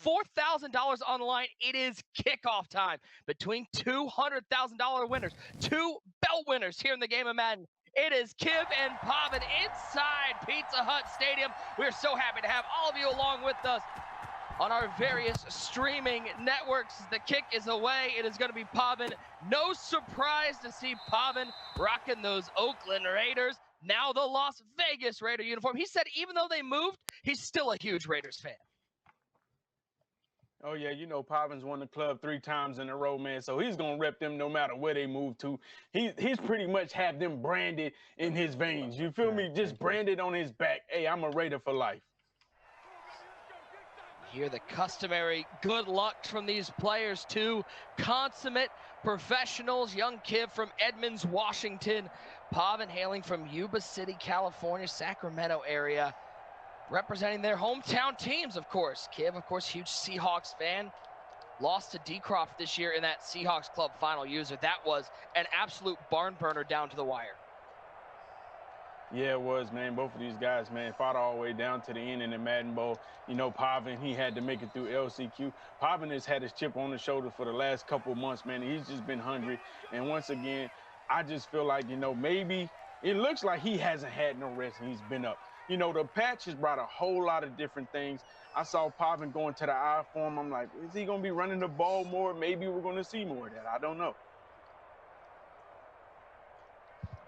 $4,000 on the line. It is kickoff time between $200,000 winners, two belt winners here in the game of Madden. It is KIV and Pavan inside Pizza Hut Stadium. We're so happy to have all of you along with us on our various streaming networks. The kick is away. It is going to be Pavan. No surprise to see Pavan rocking those Oakland Raiders, now the Las Vegas Raider uniform. He said even though they moved, he's still a huge Raiders fan. Oh, yeah, you know, Pavan's won the club 3 times in a row, man, so he's going to rep them no matter where they move to. He's pretty much have them branded in his veins. You feel me? Just branded on his back. Hey, I'm a Raider for life. Hear the customary good luck from these players, two consummate professionals. Young KIV from Edmonds, Washington. Pavan hailing from Yuba City, California, Sacramento area, representing their hometown teams, of course. KIV, of course, huge Seahawks fan. Lost to D-Croft this year in that Seahawks Club final user. That was an absolute barn burner down to the wire. Yeah, it was, man. Both of these guys, man, fought all the way down to the end in the Madden Bowl. You know, Pavan, he had to make it through LCQ. Pavan has had his chip on his shoulder for the last couple of months, man. He's just been hungry. And once again, I just feel like, you know, maybe it looks like he hasn't had no rest and he's been up. You know, the patch has brought a whole lot of different things. I saw Pavan going to the I form. I'm like, is he going to be running the ball more? Maybe we're going to see more of that. I don't know.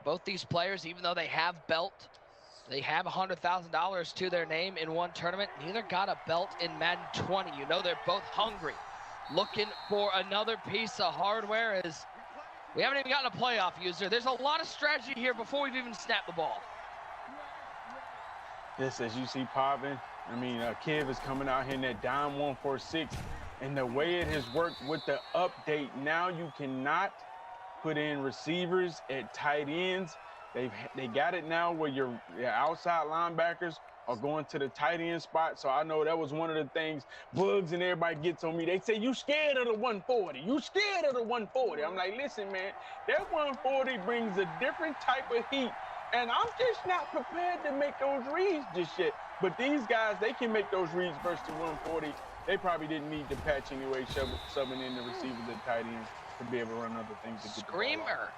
Both these players, even though they have belt, they have $100,000 to their name in one tournament. Neither got a belt in Madden 20. You know they're both hungry, looking for another piece of hardware. As we haven't even gotten a playoff user. There's a lot of strategy here before we've even snapped the ball. Yes, as you see Pavan, I mean, KIV is coming out here in that dime 146, and the way it has worked with the update, now you cannot put in receivers at tight ends. They got it now where your outside linebackers are going to the tight end spot. So I know that was one of the things Bugs and everybody gets on me. They say, you scared of the 140. You scared of the 140. I'm like, listen, man, that 140 brings a different type of heat. And I'm just not prepared to make those reads just yet. But these guys, they can make those reads versus the 140. They probably didn't need the patch anyway, subbing in the receivers at tight ends to be able to run other things. To get Screamer.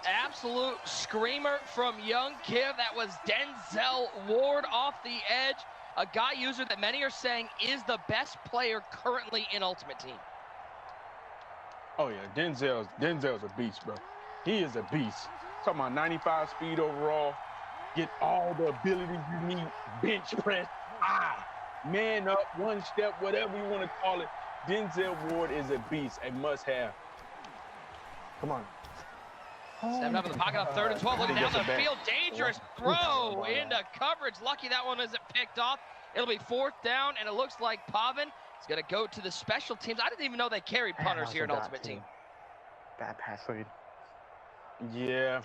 Absolute screamer from young KIV. That was Denzel Ward off the edge. A guy user that many are saying is the best player currently in Ultimate Team. Oh, yeah. Denzel's a beast, bro. He is a beast. Talking about 95 speed overall. Get all the abilities you need. Bench press. Man up, one step, whatever you want to call it. Denzel Ward is a beast, a must-have. Come on. Stepping up in the pocket on 3rd and 12, looking down the field. Dangerous throw into coverage. Lucky that one isn't picked off. It'll be 4th down, and it looks like Pavan is going to go to the special teams. I didn't even know they carried punters here in Ultimate Team. Bad pass lead. Yeah.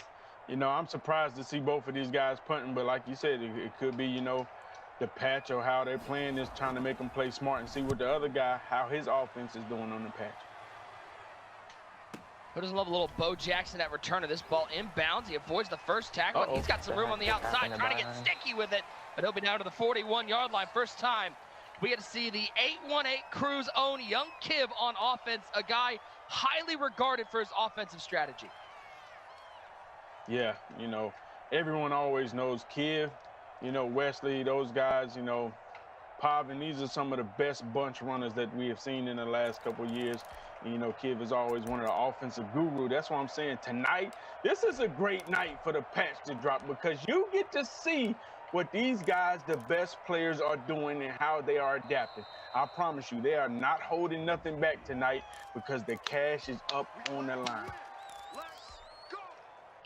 You know, I'm surprised to see both of these guys punting, but like you said, it could be, you know, the patch or how they're playing is trying to make them play smart and see what the other guy, how his offense is doing on the patch. Who doesn't love a little Bo Jackson at return of this ball inbounds? He avoids the first tackle, and he's got some room on the outside, trying to get sticky with it, but he'll be down to the 41-yard line. First time we get to see the 818 Crew's own young KIV on offense, a guy highly regarded for his offensive strategy. Yeah, you know, everyone always knows KIV, you know, Wesley, those guys, you know, Pavan, these are some of the best bunch runners that we have seen in the last couple of years. And, you know, KIV is always one of the offensive guru. That's why I'm saying tonight, this is a great night for the patch to drop because you get to see what these guys, the best players, are doing and how they are adapting. I promise you, they are not holding nothing back tonight because the cash is up on the line.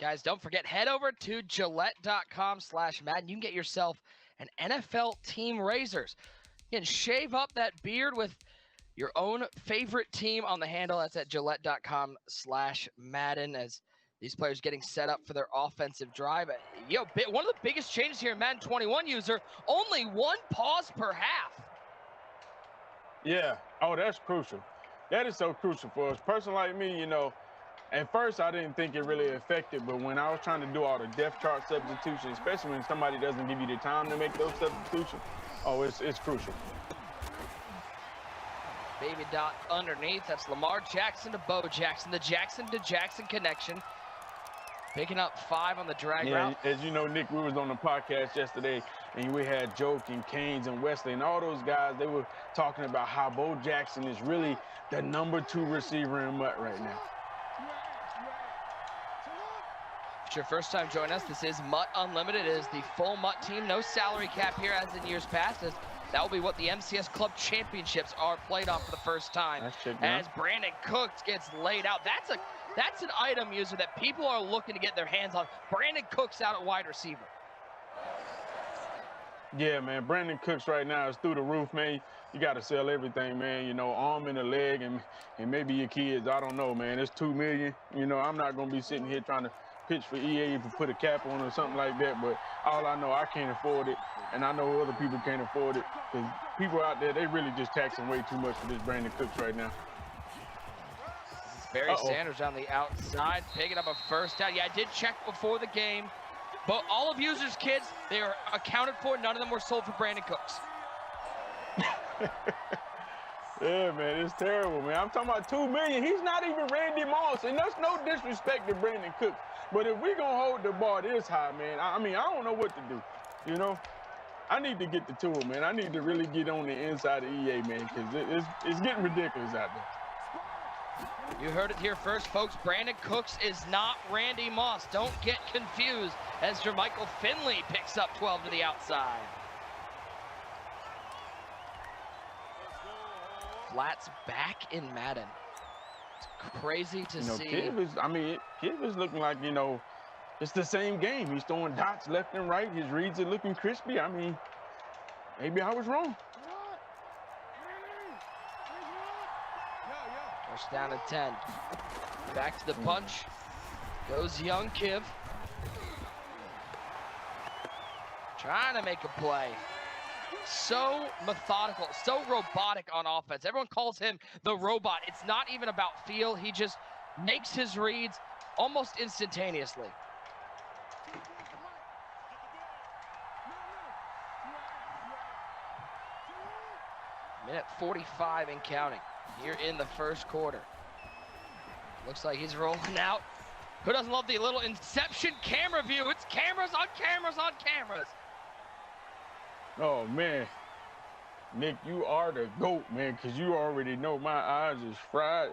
Guys, don't forget, head over to Gillette.com/Madden. You can get yourself an NFL team razors. You can shave up that beard with your own favorite team on the handle. That's at Gillette.com/Madden as these players getting set up for their offensive drive. Yo, one of the biggest changes here in Madden 21 user, only 1 pause per half. Yeah. Oh, that's crucial. That is so crucial for us. A person like me, you know, at first, I didn't think it really affected, but when I was trying to do all the depth chart substitutions, especially when somebody doesn't give you the time to make those substitutions, oh, it's crucial. Baby dot underneath. That's Lamar Jackson to Bo Jackson. The Jackson to Jackson connection. Picking up 5 on the drag route. As you know, Nick, we was on the podcast yesterday, and we had Joke and Canes and Wesley and all those guys. They were talking about how Bo Jackson is really the #2 receiver in Mutt right now. If it's your first time joining us, this is Mutt Unlimited. It is the full Mutt team. No salary cap here as in years past. As that will be what the MCS Club Championships are played on for the first time. As Brandon Cooks gets laid out. That's an item, user, that people are looking to get their hands on. Brandon Cooks out at wide receiver. Yeah, man, Brandon Cooks right now is through the roof, man. You got to sell everything, man. You know, arm and a leg and maybe your kids. I don't know, man. It's $2 million. You know, I'm not going to be sitting here trying to pitch for EA to put a cap on or something like that. But all I know, I can't afford it. And I know other people can't afford it. Because people out there, they really just taxing way too much for this Brandon Cooks right now. Barry Sanders on the outside, picking up a first down. Yeah, I did check before the game. But all of users' kids, they are accounted for. None of them were sold for Brandon Cooks. Yeah, man, it's terrible, man. I'm talking about $2 million. He's not even Randy Moss, and that's no disrespect to Brandon Cooks. But if we're going to hold the bar this high, man, I mean, I don't know what to do, you know? I need to get the tool, man. I need to really get on the inside of EA, man, because it's getting ridiculous out there. You heard it here first, folks. Brandon Cooks is not Randy Moss. Don't get confused as Jermichael Finley picks up 12 to the outside. Flats back in Madden. It's crazy to see. KIV is looking like, you know, it's the same game. He's throwing dots left and right. His reads are looking crispy. I mean, maybe I was wrong. First down and 10. Back to the punch. Goes young KIV. Trying to make a play. So methodical, so robotic on offense. Everyone calls him the robot. It's not even about feel. He just makes his reads almost instantaneously. Minute 45 and counting here in the first quarter. Looks like he's rolling out. Who doesn't love the little inception camera view? It's cameras on cameras on cameras. Oh, man. Nick, you are the GOAT, man, because you already know my eyes is fried.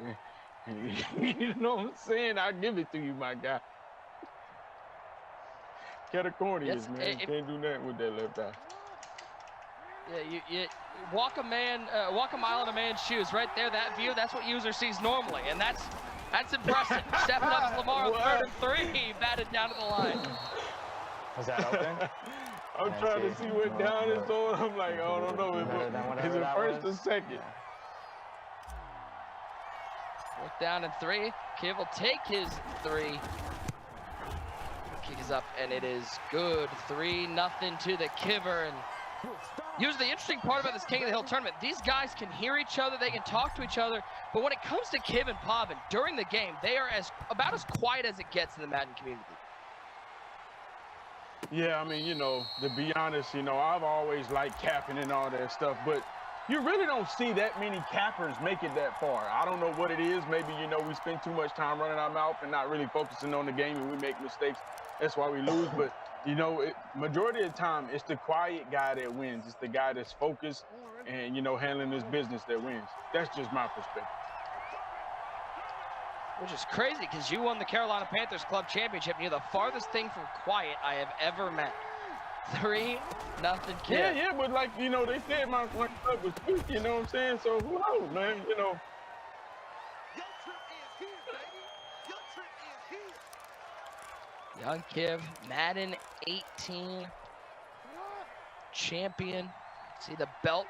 You know what I'm saying? I give it to you, my guy. Catacornius, man. Can't do nothing with that left eye. Yeah, you walk a mile in a man's shoes. Right there, that view, that's what user sees normally, and that's impressive. Stepping up to Lamar on 3rd and 3, batted down to the line. Was that open? I'm trying to see what down is on. I'm like, I don't know. Is it first or second? 4th down and 3. KIV will take his 3. Kick is up, and it is good. 3-0 to the Kiver. And usually the interesting part about this King of the Hill tournament, these guys can hear each other, they can talk to each other, but when it comes to KIV and Pavan, during the game, they are about as quiet as it gets in the Madden community. Yeah, I mean, you know, to be honest, you know, I've always liked capping and all that stuff, but you really don't see that many cappers make it that far. I don't know what it is. Maybe, you know, we spend too much time running our mouth and not really focusing on the game, and we make mistakes. That's why we lose. But, you know, majority of the time, it's the quiet guy that wins. It's the guy that's focused and, you know, handling his business that wins. That's just my perspective. Which is crazy because you won the Carolina Panthers Club Championship, and you're the farthest thing from quiet I have ever met. 3-0 KIV. Yeah, but like, you know, they said my club was weak, you know what I'm saying? So who knows, man, you know. Young KIV, Madden 18 champion. See the belt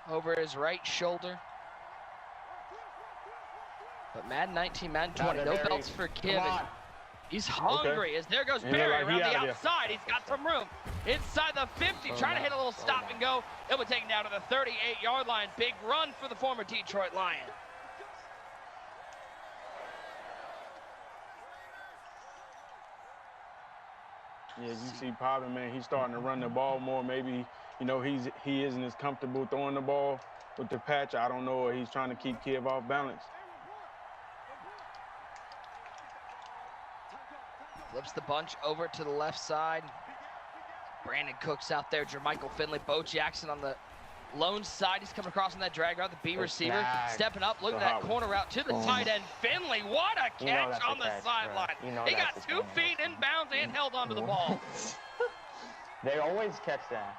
over his right shoulder. But Madden 19, Madden 20, no belts for KIV. He's hungry as there goes Barry around the outside. He's got some room. Inside the 50, trying to hit a little stop and go. It will take him down to the 38-yard line. Big run for the former Detroit Lion. Yeah, you see Pavan, man, he's starting to run the ball more. Maybe, you know, he isn't as comfortable throwing the ball. with the patch. I don't know. He's trying to keep KIV off balance. Flips the bunch over to the left side. Brandon Cooks out there. Jermichael Finley. Bo Jackson on the lone side. He's coming across on that drag route. The B receiver stepping up, looking at that corner route to the tight end. Finley, what a catch on the sideline. He got 2 feet in bounds and held onto the ball. They always catch that.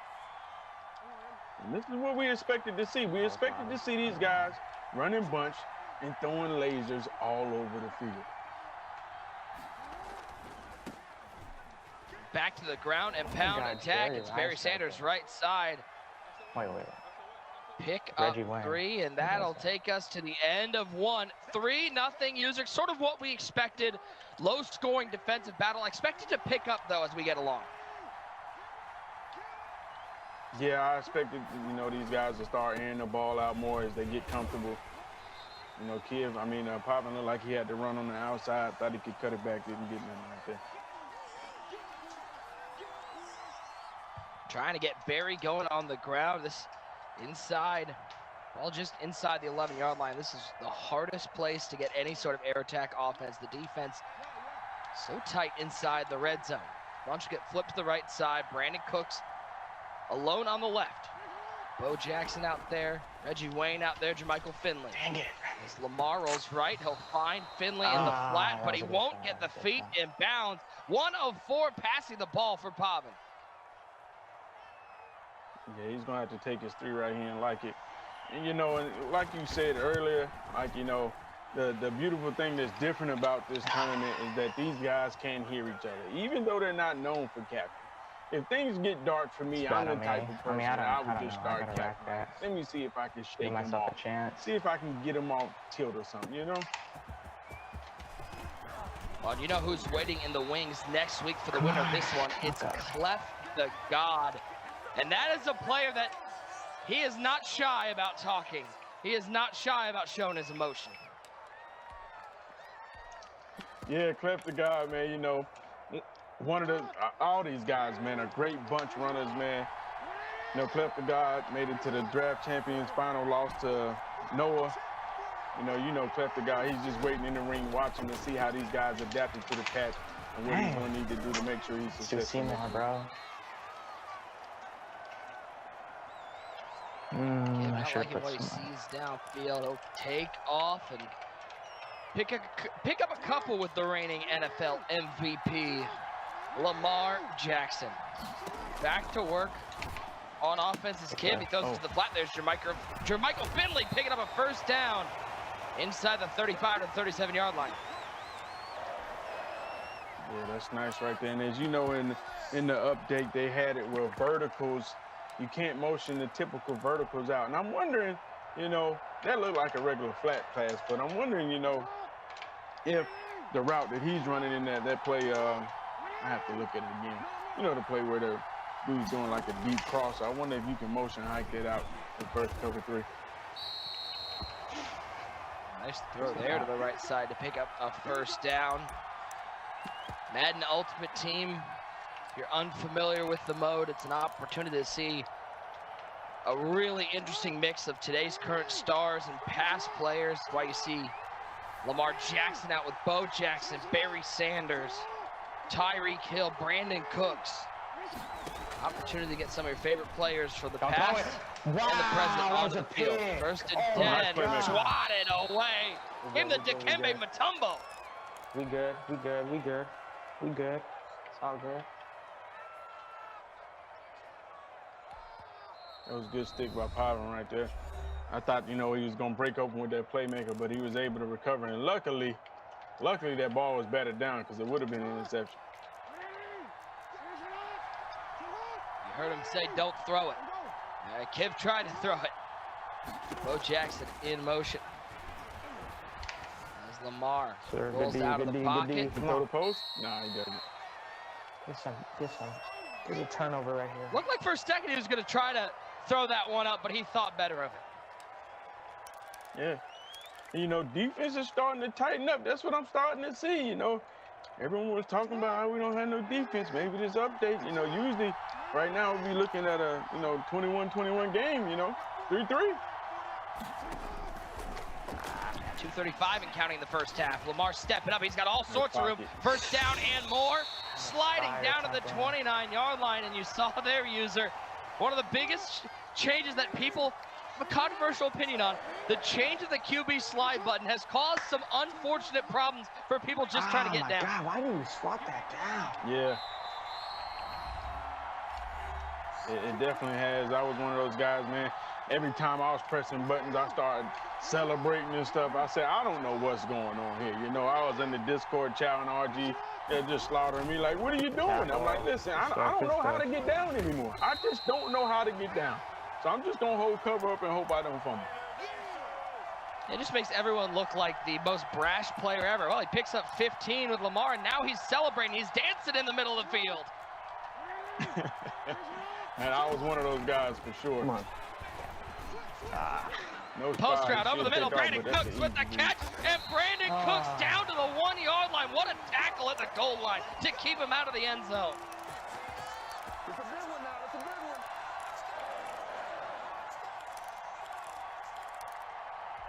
And this is what we expected to see. We expected to see these guys running bunch and throwing lasers all over the field. Back to the ground and pound attack. It's Barry Sanders' right side. Wait. Pick up 3, and that'll take us to the end of 1. 3-0 user. Sort of what we expected. Low-scoring defensive battle. Expected to pick up, though, as we get along. Yeah, I expected, these guys to start airing the ball out more as they get comfortable. KIV, Pavan looked like he had to run on the outside. Thought he could cut it back. Didn't get nothing right there. Trying to get Barry going on the ground. This inside, well, just inside the 11-yard line. This is the hardest place to get any sort of air attack offense. The defense so tight inside the red zone. Bunch get flipped to the right side. Brandon Cooks alone on the left. Bo Jackson out there. Reggie Wayne out there. Jermichael Finley. Dang it. As Lamar rolls right, he'll find Finley in the flat, but he won't get the feet in bounds. 1 of 4 passing the ball for Pavan. Yeah, he's going to have to take his 3 right here and like it. And, and like you said earlier, the beautiful thing that's different about this tournament is that these guys can hear each other, even though they're not known for capping. If things get dark for me, I'm the type of person I would just start capping. Let me see if I can shake them off. See if I can get them off tilt or something, Well, you know who's waiting in the wings next week for the winner of this one? It's Clef the God. And that is a player that he is not shy about talking. He is not shy about showing his emotion. Yeah, Clef the God, man, one of all these guys, man, are great bunch runners, man. Clef the God made it to the draft champions final, lost to Noah. Clef the God, he's just waiting in the ring watching to see how these guys adapted to the patch and what he's going to need to do to make sure he's successful. Seymour, bro. Not liking what he sees downfield. He'll take off and pick up a couple with the reigning NFL MVP, Lamar Jackson. Back to work on offense is KIV. He throws it to the flat. There's Jermichael Finley picking up a first down inside the 35 to 37-yard line. Yeah, that's nice right there. And as you know, in the update, they had it where verticals, you can't motion the typical verticals out. And I'm wondering, that looked like a regular flat pass, but I'm wondering, if the route that he's running in that play, I have to look at it again. The play where the dude's doing like a deep cross. I wonder if you can motion hike that out the first cover 3. Nice throw there to the right side to pick up a first down. Madden Ultimate Team. If you're unfamiliar with the mode, it's an opportunity to see a really interesting mix of today's current stars and past players. That's why you see Lamar Jackson out with Bo Jackson, Barry Sanders, Tyreek Hill, Brandon Cooks. Opportunity to get some of your favorite players for the past and the present on the field. First and 10, swatted away. Give him the Dikembe Mutombo. We good. It's all good. That was a good stick by Pavan right there. I thought, he was going to break open with that playmaker, but he was able to recover. And luckily that ball was batted down because it would have been an interception. You heard him say, don't throw it. KIV tried to throw it. Bo Jackson in motion. As Lamar rolls out of the pocket. Throw the post? Nah, he doesn't. This one. There's a turnover right here. Looked like for a second he was going to try to throw that one up, but he thought better of it. Yeah. Defense is starting to tighten up. That's what I'm starting to see, Everyone was talking about how we don't have no defense. Maybe this update, usually right now we'll be looking at a, 21-21 game, 3-3. 2:35 and counting the first half. Lamar stepping up. He's got all sorts of room. First down and more. Sliding down to the 29-yard line, and you saw their user. One of the biggest changes that people have a controversial opinion on. The change of the QB slide button has caused some unfortunate problems for people just trying to get down. God, why didn't you swat that down? Yeah. It definitely has. I was one of those guys, man. Every time I was pressing buttons, I started celebrating and stuff. I said, I don't know what's going on here. You know, I was in the Discord chat and RG. They're just slaughtering me like, what are you doing? I'm like, listen, I don't know how to get down anymore. I just don't know how to get down. So I'm just going to hold cover up and hope I don't fumble. It just makes everyone look like the most brash player ever. Well, he picks up 15 with Lamar, and now he's celebrating. He's dancing in the middle of the field. And I was one of those guys for sure. Come on. No Post spy. route over the middle. Take off, Brandon but that's Cooks an with the easy catch, and Brandon Cooks down to the 1-yard line. What a tackle at the goal line to keep him out of the end zone. It's a big one now. It's a big one.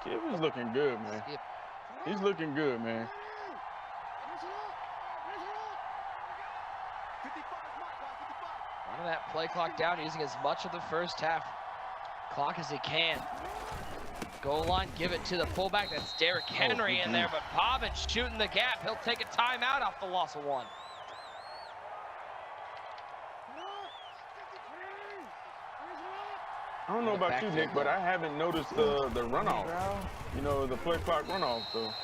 Kid is looking good, man. He's looking good, man. Running that play clock down, using as much of the first half clock as he can. Goal line, give it to the fullback. That's Derrick Henry in there, but Pavan shooting the gap. He'll take a timeout off the loss of one. I don't know about you, Nick, but I haven't noticed the runoff. You know, the play clock runoff, so looks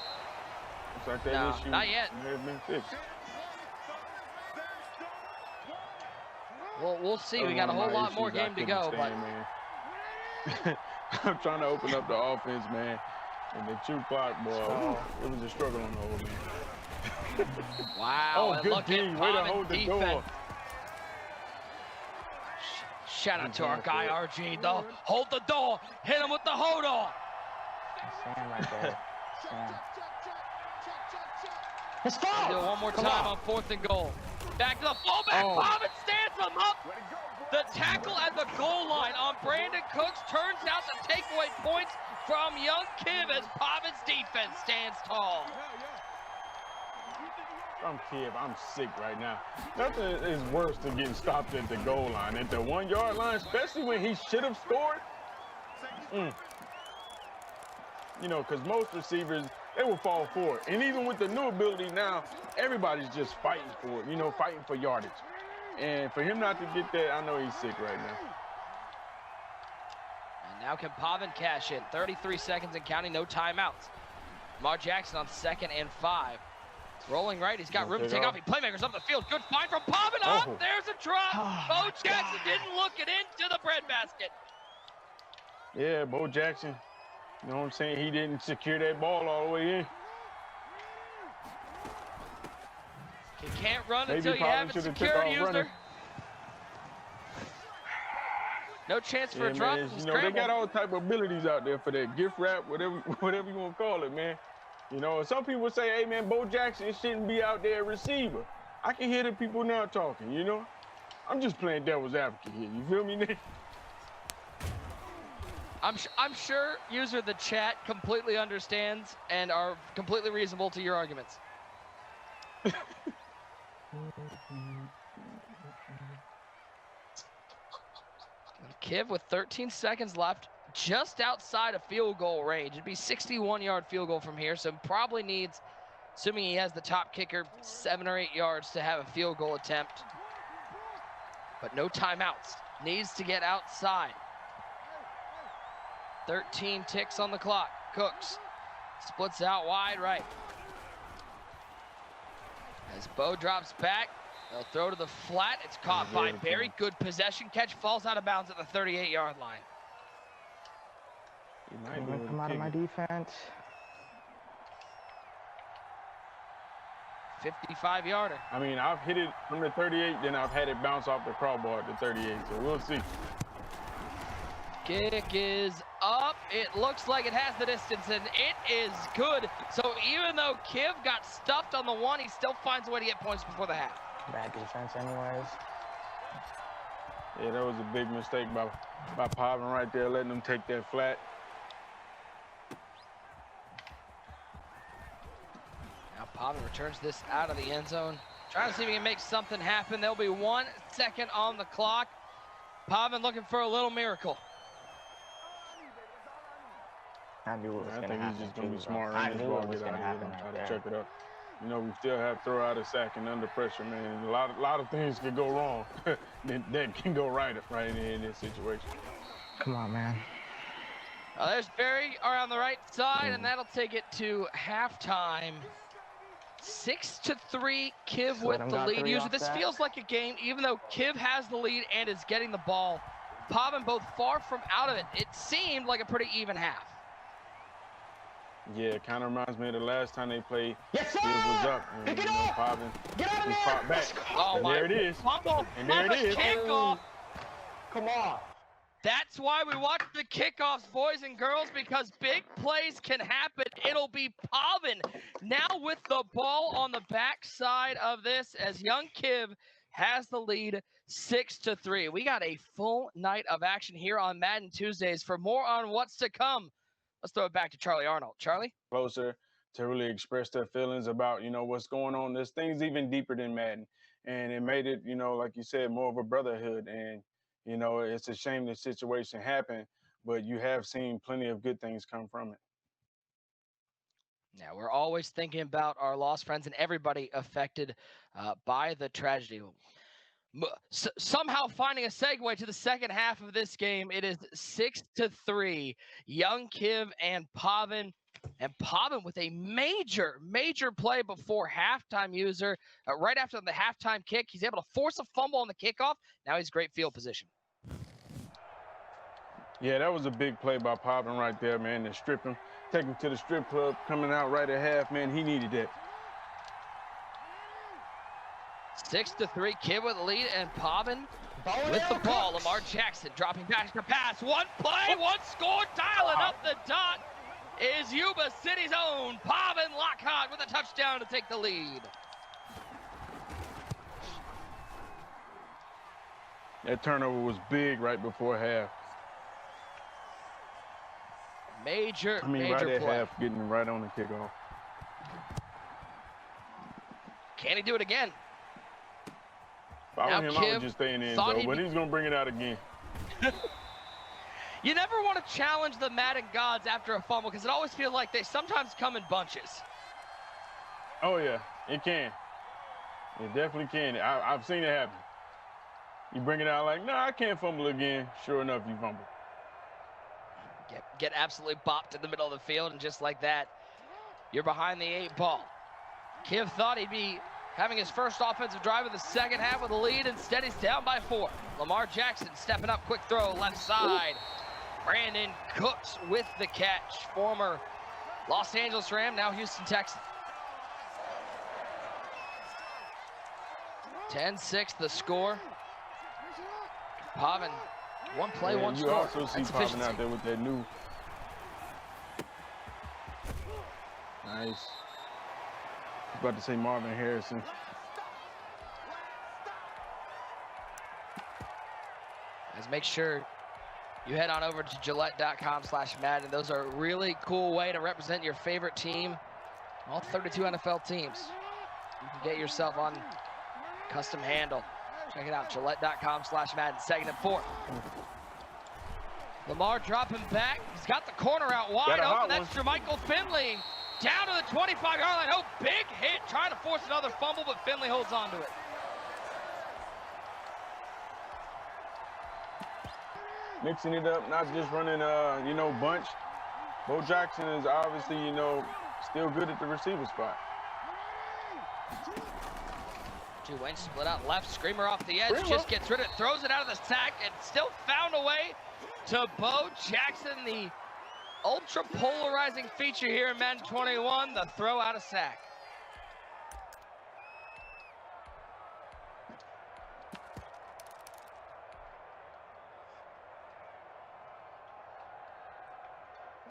like that issue not yet. may have been fixed. Well, we'll see. We got a whole lot more game to go, but I'm trying to open up the offense, man. And the 2 clock, boy, it was a struggle on the old man. wow, and good look D. at Way to Pavan's hold the defense. door. Shout out to our guy RG, though. Hold the door. Hit him with the hold on. Sam right there. Sam. Let's go. Do it one more time on 4th and goal. Back to the fullback. Pavan stands him up. The tackle at the goal line on Brandon Cooks turns out to take away points from young KIV as Pavan's defense stands tall. I'm KIV. I'm sick right now. Nothing is worse than getting stopped at the goal line. At the 1-yard line, especially when he should have scored. You know, because most receivers, they will fall for it. And even with the new ability now, everybody's just fighting for it, you know, fighting for yardage. And for him not to get that, I know he's sick right now. And now can Pavan cash in? 33 seconds and counting, no timeouts. Lamar Jackson on 2nd and 5. Rolling right, he's got room to take off. He playmakers up the field. Good find from Pavan. Up, there's a drop. Bo Jackson didn't look it into the breadbasket. Yeah, Bo Jackson. You know what I'm saying? He didn't secure that ball all the way in. You can't run until you have it secured, user. No chance for a drop. Man, you know, they got all type of abilities out there for that gift wrap, whatever you want to call it, man. You know, some people say, hey, man, Bo Jackson shouldn't be out there a receiver. I can hear the people now talking, you know? I'm just playing devil's advocate here. You feel me, Nick? I'm sure user the chat completely understands and are completely reasonable to your arguments. KIV with 13 seconds left, just outside of field goal range. It'd be 61-yard field goal from here, so probably needs, assuming he has the top kicker, 7 or 8 yards to have a field goal attempt. But no timeouts. Needs to get outside. 13 ticks on the clock. Cooks splits out wide right. As Bo drops back, they'll throw to the flat. It's caught by Barry. Good possession catch. Falls out of bounds at the 38-yard line. Come out of my defense. 55-yarder. I mean, I've hit it from the 38, then I've had it bounce off the crossbar at the 38, so we'll see. Kick is up. It looks like it has the distance, and it is good. So even though KIV got stuffed on the 1, he still finds a way to get points before the half. Bad defense anyways. Yeah, that was a big mistake by Pavan right there, letting him take that flat. Pavan returns this out of the end zone. Trying to see if he can make something happen. There'll be 1 second on the clock. Pavan looking for a little miracle. I knew what was I going to think happen. he's just going to be too, smart. bro. I Run this knew ball, what was get going out to of here, happen and right try to there. check it up. You know, we still have throw out a sack and under pressure, man. A lot of things can go wrong that can go right in this situation. Come on, man. There's Barry on the right side, and that'll take it to halftime. 6-3, KIV with the lead. Usually this feels like a game, even though KIV has the lead and is getting the ball. Pavan both far from out of it. It seemed like a pretty even half. Yeah, it kind of reminds me of the last time they played. Yes, sir! KIV was up, and Pick it you know, up! Pavan Get out of he there! fought back. Let's go! Oh, And there it is. Fumble. And there it is. Kickoff. Come on. That's why we watch the kickoffs, boys and girls, because big plays can happen. It'll be Pavan now with the ball on the backside of this as young KIV has the lead 6-3. We got a full night of action here on Madden Tuesdays. For more on what's to come, let's throw it back to Charlie Arnold. Charlie? Closer to really express their feelings about, you know, what's going on. There's things even deeper than Madden. And it made it, you know, like you said, more of a brotherhood. And you know, it's a shame this situation happened, but you have seen plenty of good things come from it. Yeah, we're always thinking about our lost friends and everybody affected by the tragedy. Somehow finding a segue to the second half of this game. It is 6-3, young KIV and Pavan. And Pavan with a major play before halftime user. Right after the halftime kick, he's able to force a fumble on the kickoff. Now he's great field position. Yeah, that was a big play by Pavan right there, man. To strip him, take him to the strip club, coming out right at half, man. He needed that. 6-3, KIV with the lead, and Pavan with the ball. Lamar Jackson dropping back to pass. One play, one score, dialing up the dot is Yuba City's own Pavan Lockhart with a touchdown to take the lead. That turnover was big right before half. Major right at play. half, getting right on the kickoff. Can he do it again? If I were him, I would just stay in the end zone, but he's going to bring it out again. You never want to challenge the Madden gods after a fumble because it always feels like they sometimes come in bunches. Oh, yeah, it can. It definitely can. I've seen it happen. You bring it out like, no, I can't fumble again. Sure enough, you fumble. Get absolutely bopped in the middle of the field, and just like that, you're behind the 8 ball. KIV thought he'd be having his first offensive drive of the second half with a lead. Instead, he's down by 4. Lamar Jackson stepping up, quick throw, left side. Brandon Cooks with the catch. Former Los Angeles Ram, now Houston Texan. 10-6 the score. Pavan, one play, one score. You also see Pavan out there with that new. Nice. I was about to say Marvin Harrison. Guys, make sure you head on over to Gillette.com/Madden. Those are a really cool way to represent your favorite team. All 32 NFL teams. You can get yourself on custom handle. Check it out, Gillette.com/Madden. 2nd and 4. Lamar dropping back. He's got the corner out wide open. That's Jermichael Finley. Down to the 25-yard line. Oh, big hit. Trying to force another fumble, but Finley holds on to it. Mixing it up, not just running, you know, bunch. Bo Jackson is obviously, you know, still good at the receiver spot. Wayne split out left, Screamer off the edge, just gets rid of it, throws it out of the sack, and still found a way to Bo Jackson, the ultra polarizing feature here in Madden 21, the throw out of sack.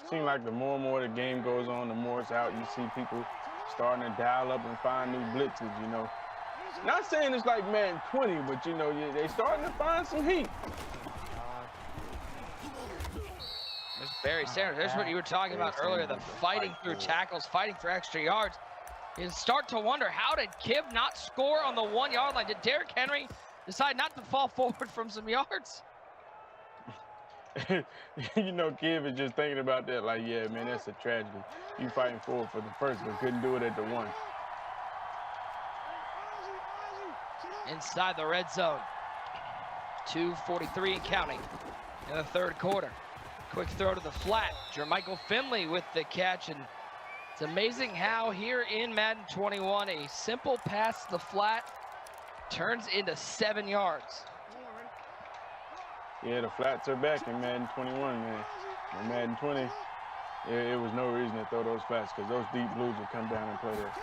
Seems like the more and more the game goes on, the more it's out. You see people starting to dial up and find new blitzes, you know. Not saying it's like Madden 20, but, you know, they starting to find some heat. There's Barry Sanders. There's what you were talking about earlier, the fighting through tackles, fighting for extra yards. You start to wonder, how did KIV not score on the 1 yard line? Did Derrick Henry decide not to fall forward from some yards? You know, KIV is just thinking about that like, yeah, man, that's a tragedy. You fighting forward for the first, but couldn't do it at the 1. Inside the red zone. 2:43 and counting in the third quarter. Quick throw to the flat. Jermichael Finley with the catch, and it's amazing how here in Madden 21, a simple pass to the flat turns into 7 yards. Yeah, the flats are back in Madden 21, man. In Madden 20, it was no reason to throw those flats because those deep blues would come down and play there.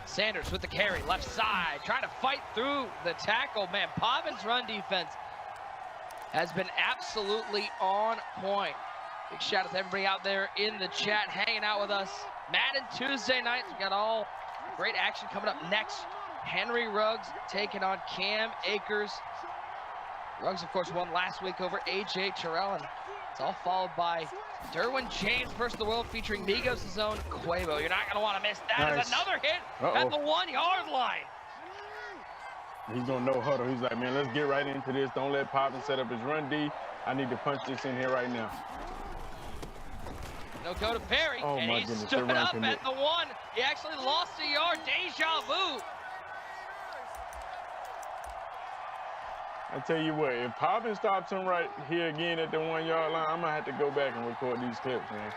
Sanders with the carry, left side, trying to fight through the tackle. Man, Pavan's run defense has been absolutely on point. Big shout out to everybody out there in the chat hanging out with us. Madden Tuesday nights, we got all great action coming up next. Henry Ruggs taking on Cam Akers. Ruggs, of course, won last week over AJ Terrell, and it's all followed by Derwin James versus the world featuring Migos' own Quavo. You're not going to want to miss that. Nice. Is another hit at the 1 yard line. He's going no huddle. He's like, man, let's get right into this. Don't let Pavan set up his run D. I need to punch this in here right now. No go to Perry, Oh, and my he goodness, stood they're up running at the 1. He actually lost a yard. Deja vu. I tell you what, if Pavan stops him right here again at the 1 yard line, I'm going to have to go back and record these clips, man.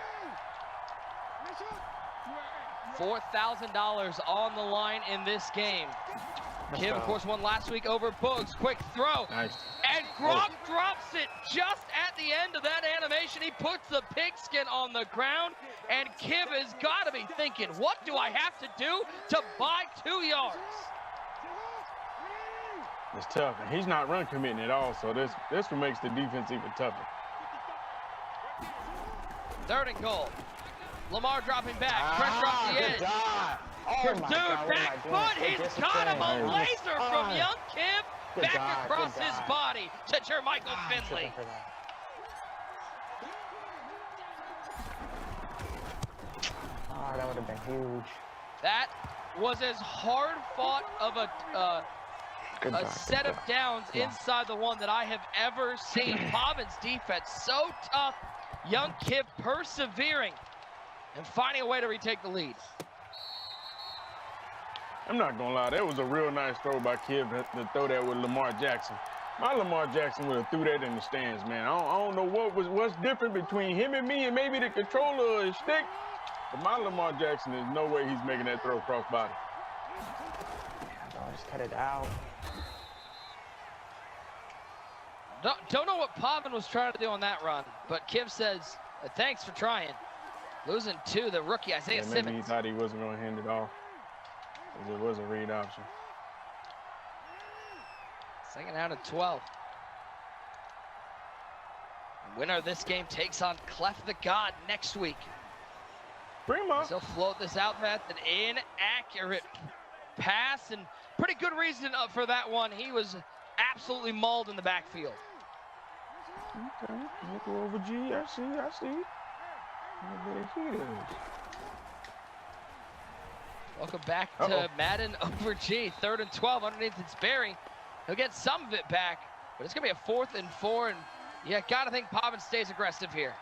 $4,000 on the line in this game. KIV, of course, won last week over Boogs. Quick throw. Nice. And Gronk drops it just at the end of that animation. He puts the pigskin on the ground, and KIV has got to be thinking, what do I have to do to buy 2 yards? It's tough, and he's not run committing at all, so this what makes the defense even tougher. 3rd and goal. Lamar dropping back. Pressure off the edge. Pursued back foot. He's got him a laser from young KIV. Back across his body to Jermichael Finley. Oh, that would have been huge. That was as hard fought of a set of downs inside the 1 that I have ever seen. Pavan's defense so tough. Young KIV persevering and finding a way to retake the lead. I'm not going to lie, that was a real nice throw by KIV to throw that with Lamar Jackson. My Lamar Jackson would have threw that in the stands, man. I don't know what's different between him and me and maybe the controller or his stick, but my Lamar Jackson, there's no way he's making that throw cross body. I'll just cut it out. Don't know what Pavan was trying to do on that run, but KIV says, thanks for trying. Losing to the rookie, Isaiah Maybe Simmons. he thought he wasn't going to hand it off, because it was a read option. 2nd down and 12. The winner of this game takes on Clef the God next week. Bring him up. He'll float this out path, an inaccurate pass, and pretty good reason for that one. He was absolutely mauled in the backfield. Okay, go over G. I see. Welcome back to Madden over G. 3rd and 12 underneath it's Barry. He'll get some of it back, but it's going to be a 4th and 4, and yeah, got to think Pavan stays aggressive here.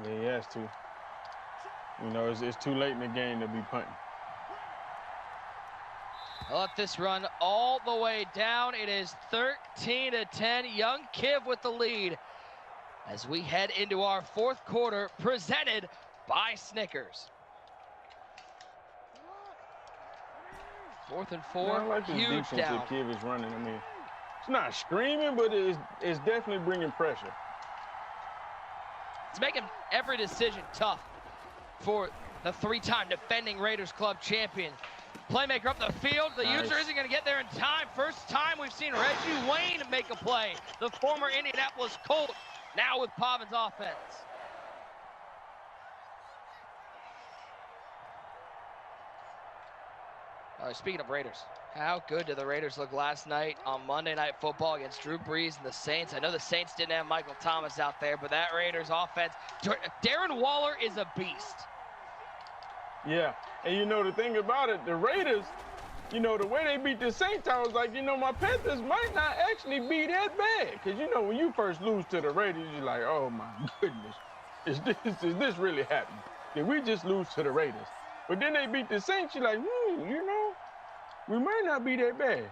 Yeah, he has to. You know, it's too late in the game to be punting. I'll let this run all the way down. It is 13-10. Young KIV with the lead as we head into our 4th quarter, presented by Snickers. 4th and 4, I like this huge defense down. that KIV is running. I mean, it's not screaming, but it's definitely bringing pressure. It's making every decision tough for the 3-time defending Raiders Club champion. Playmaker up the field. The user isn't going to get there in time. First time we've seen Reggie Wayne make a play. The former Indianapolis Colt, now with Pavan's offense. Speaking of Raiders, how good did the Raiders look last night on Monday Night Football against Drew Brees and the Saints? I know the Saints didn't have Michael Thomas out there, but that Raiders offense, Darren Waller is a beast. Yeah, and you know the thing about it, the Raiders, you know, the way they beat the Saints, I was like, you know, my Panthers might not actually be that bad. Because, you know, when you first lose to the Raiders, you're like, oh, my goodness, is this really happening? Did we just lose to the Raiders? But then they beat the Saints, you're like, you know, we might not be that bad.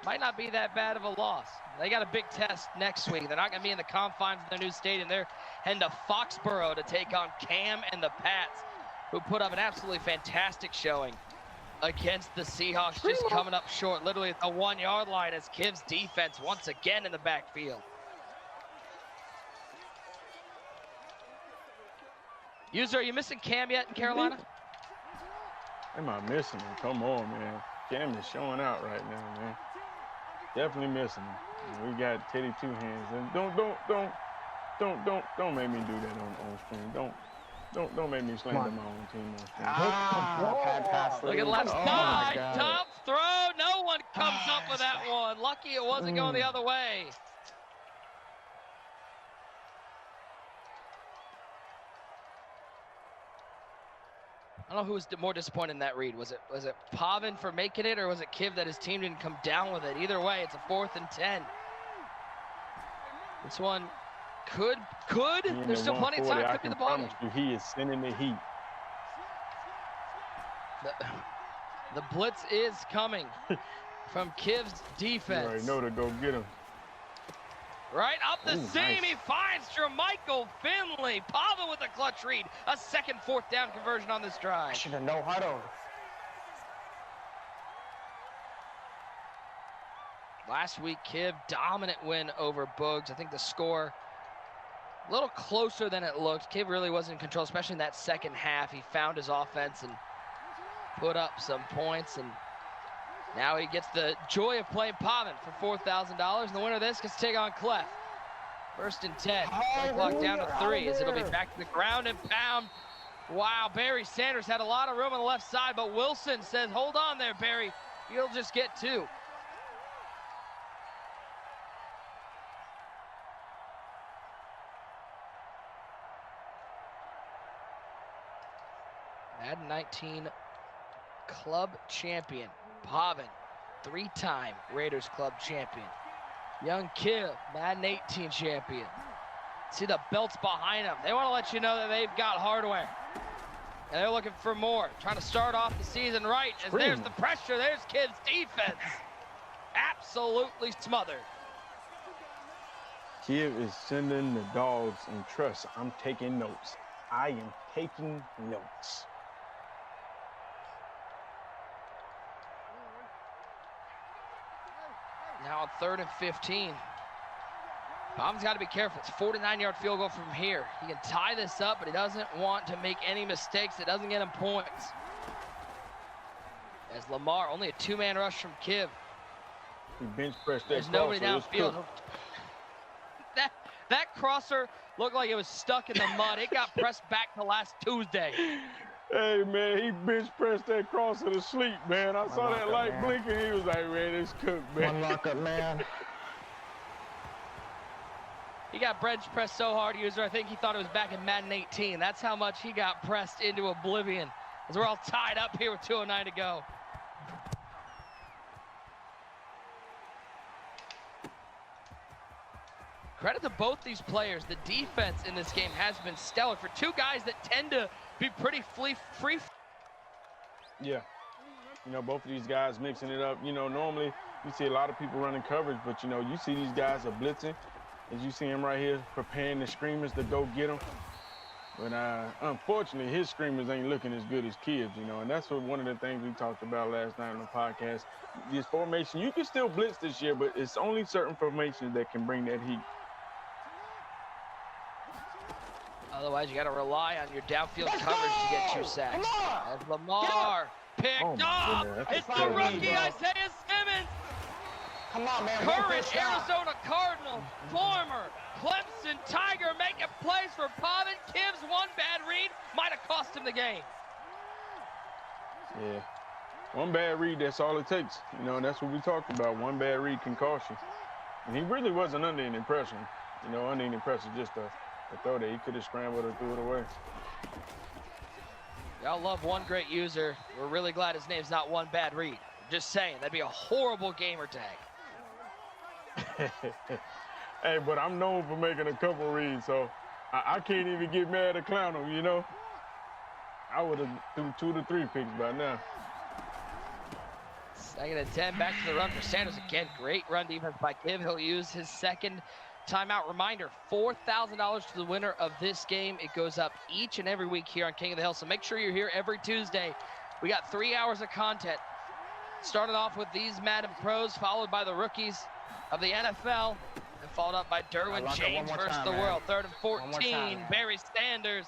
Might not be that bad of a loss. They got a big test next week. They're not going to be in the confines of their new stadium. They're heading to Foxborough to take on Cam and the Pats, who put up an absolutely fantastic showing against the Seahawks, just coming up short, literally at the 1 yard line as Kiv's defense once again in the backfield. User, are you missing Cam yet in Carolina? Am I missing him? Come on, man. Cam is showing out right now, man. Definitely missing him. We got Teddy Two Hands, and don't make me do that on screen. Don't make me slander my own team on screen. Look at left side, top throw. No one comes up with that one. Lucky it wasn't going the other way. I don't know who was more disappointed in that read. Was it Pavan for making it, or was it Kiv that his team didn't come down with it? Either way, it's a 4th and 10. This one could. There's still plenty of time. Could be the ball game. He is sending the heat. The blitz is coming from Kiv's defense. You already know to go get him. Right up the seam, he finds Jermichael Finley. Pavan with a clutch read. A second 4th down conversion on this drive. Should have no huddle. Last week, Kiv, dominant win over Boogs. I think the score a little closer than it looked. Kiv really wasn't in control, especially in that second half. He found his offense and put up some points, and now he gets the joy of playing Pavan for $4,000, and the winner of this gets to take on Clef. 1st and 10. Play clock down to 3 as it'll be back to the ground and pound. Wow, Barry Sanders had a lot of room on the left side, but Wilson says, hold on there, Barry. You'll just get 2. Madden 19 club champion. Pavan, 3-time Raiders club champion. Young Kiv, Madden 18 champion. See the belts behind them. They want to let you know that they've got hardware. And they're looking for more. Trying to start off the season right. As there's the pressure. There's Kiv's defense. Absolutely smothered. Kiv is sending the dogs, and trust, I'm taking notes. I am taking notes. Now on 3rd and 15. Pavan's got to be careful. It's a 49-yard field goal from here. He can tie this up, but he doesn't want to make any mistakes. It doesn't get him points. As Lamar, only a 2-man rush from Kiv. He bench pressed that. There's nobody downfield. That crosser looked like it was stuck in the mud. It got pressed back to last Tuesday. Hey, man, he bench pressed that crosser to sleep, man. I saw that light blinking. He was like, man, it's cooked, man. One lockup, man. He got bench pressed so hard, User, I think he thought it was back in Madden 18. That's how much he got pressed into oblivion. As we're all tied up here with 2:09 to go. Credit to both these players. The defense in this game has been stellar for 2 guys that tend to be pretty free. Yeah. You know, both of these guys mixing it up. You know, normally you see a lot of people running coverage, but, you know, you see these guys are blitzing. As you see him right here preparing the screamers to go get them. But unfortunately, his screamers ain't looking as good as Kiv's, you know, and that's what one of the things we talked about last night on the podcast. This formation, you can still blitz this year, but it's only certain formations that can bring that heat. Otherwise, you got to rely on your downfield coverage to get 2 sacks. As Lamar picked off. It's the rookie Isaiah Simmons. Come on, man. Current Arizona Cardinal, former Clemson Tiger, making plays for Pavan. Kiv's one bad read might have cost him the game. Yeah. One bad read, that's all it takes. You know, and that's what we talked about. One bad read can cost you. And he really wasn't under any pressure. You know, under any pressure, just a throw that he could have scrambled or threw it away. Y'all love one great user. We're really glad his name's not One Bad Read. Just saying, that'd be a horrible gamer tag. Hey, but I'm known for making a couple reads, so I can't even get mad at clown him, you know? I would have threw 2 to 3 picks by now. Second and 10, back to the run for Sanders. Again, great run defense by KIV. He'll use his second timeout. Reminder, $4,000 to the winner of this game. It goes up each and every week here on King of the Hill, so make sure you're here every Tuesday. We got 3 hours of content. Starting off with these Madden pros, followed by the rookies of the NFL, and followed up by Derwin James versus the world. 3rd and 14, Barry Sanders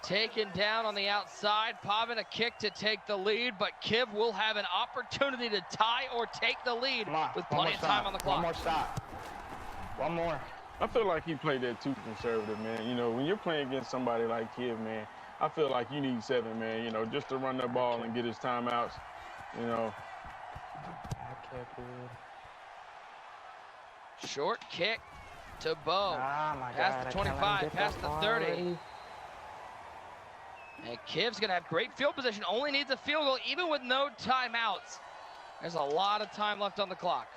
taken down on the outside. Pavan a kick to take the lead, but KIV will have an opportunity to tie or take the lead with plenty of time on the clock. One more stop. One more. I feel like he played that too conservative, man. You know, when you're playing against somebody like KIV, man, I feel like you need 7, man, you know, just to run the ball and get his timeouts, you know. Short kick to Bo. Past the 25, past the 30. And KIV's gonna have great field position, only needs a field goal, even with no timeouts. There's a lot of time left on the clock.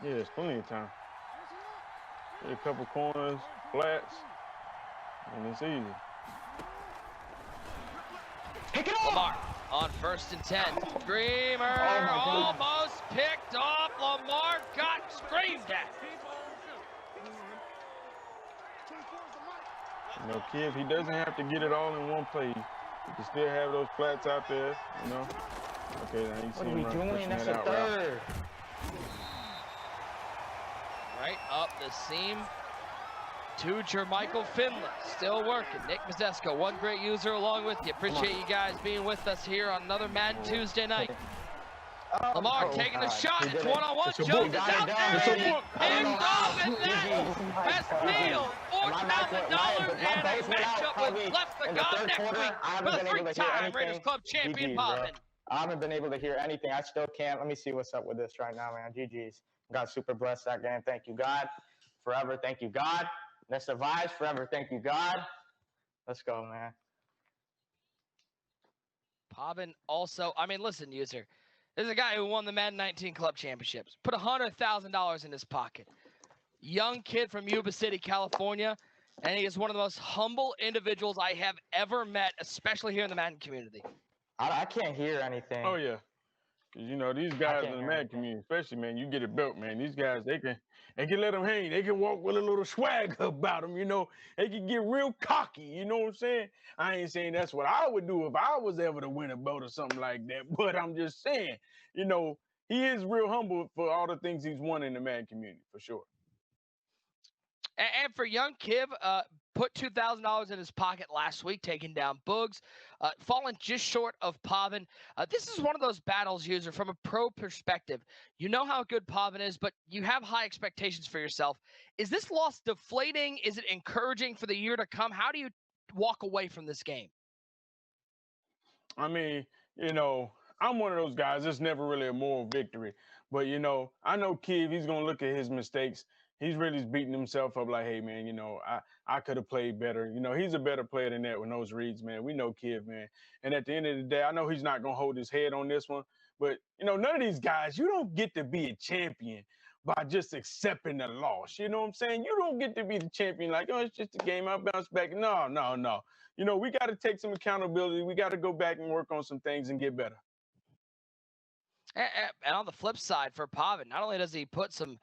Yeah, there's plenty of time. Get a couple corners, flats, and it's easy. Pick it up! Lamar on 1st and 10. Screamer almost picked off. Lamar got screamed at. You know, KIV, he doesn't have to get it all in one play. He can still have those flats out there, you know. Okay, now you see him doing? That's a 3rd. Route. Right up the seam to Jermichael Finley. Still working. Nick Mazesco, one great user along with you. Appreciate you guys being with us here on another Madden Tuesday night. Lamar taking a shot. It's one-on-one. Jones is out there. Picked off and that has sealed $4,000 and a matchup with Left the God next week for the 3-time Raiders Club champion Pavan. I haven't been able to hear anything. I still can't. Let me see what's up with this right now, man. GG's. Got super blessed that game. Thank you, God. Forever, thank you, God. That survives forever. Thank you, God. Let's go, man. Pavan also, I mean, listen, user. This is a guy who won the Madden 19 Club Championships. Put $100,000 in his pocket. Young kid from Yuba City, California. And he is one of the most humble individuals I have ever met, especially here in the Madden community. I can't hear anything. Oh, yeah. Because, you know, these guys in the Madden community, especially, man, you get it built, man. These guys, they can let them hang. They can walk with a little swag about them, you know. They can get real cocky, you know what I'm saying? I ain't saying that's what I would do if I was ever to win a belt or something like that. But I'm just saying, you know, he is real humble for all the things he's won in the Madden community, for sure. And for young KIV, put $2,000 in his pocket last week, taking down Boogs, falling just short of Pavan. This is one of those battles, user, from a pro perspective. You know how good Pavan is, but you have high expectations for yourself. Is this loss deflating? Is it encouraging for the year to come? How do you walk away from this game? I mean, you know, I'm one of those guys. It's never really a moral victory. But, you know, I know KIV, he's going to look at his mistakes. He's really beating himself up like, hey, man, you know, I could have played better. You know, he's a better player than that with those reads, man. We know KIV, man. And at the end of the day, I know he's not going to hold his head on this one. But, you know, none of these guys, you don't get to be a champion by just accepting the loss. You know what I'm saying? You don't get to be the champion like, oh, it's just a game. I'll bounce back. No, no, no. You know, we got to take some accountability. We got to go back and work on some things and get better. And on the flip side for Pavan, not only does he put some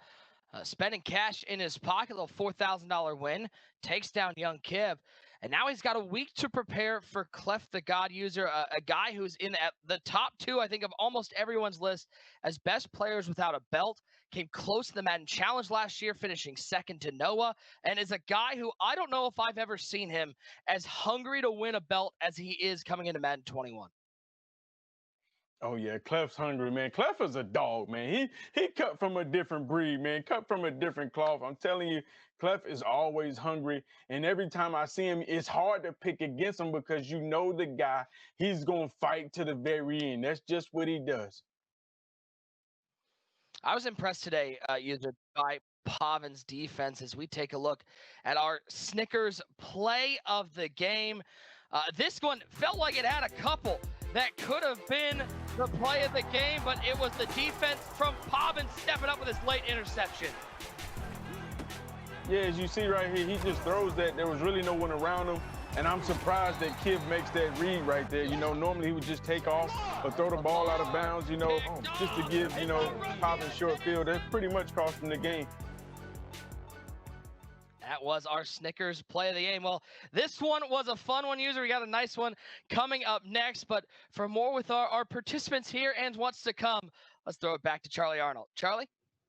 spending cash in his pocket, a little $4,000 win, takes down young KIV, and now he's got a week to prepare for Clef the God user, a guy who's in the top 2, I think, of almost everyone's list as best players without a belt. Came close to the Madden Challenge last year, finishing 2nd to Noah, and is a guy who I don't know if I've ever seen him as hungry to win a belt as he is coming into Madden 21. Oh yeah, Clef's hungry, man. Clef is a dog, man. He cut from a different breed, man. Cut from a different cloth. I'm telling you, Clef is always hungry. And every time I see him, it's hard to pick against him because you know the guy, he's gonna fight to the very end. That's just what he does. I was impressed today, user by Pavan's defense as we take a look at our Snickers play of the game. This one felt like it had a couple that could have been the play of the game, but it was the defense from Pavan stepping up with his late interception. Yeah, as you see right here, he just throws that. There was really no one around him. And I'm surprised that KIV makes that read right there. You know, normally he would just take off or throw the ball out of bounds, you know, just to give, you know, Pavan short field. That pretty much cost him the game. That was our Snickers play of the game. Well, this one was a fun one, user. We got a nice one coming up next. But for more with our participants here and what's to come, let's throw it back to Charlie Arnold. Charlie?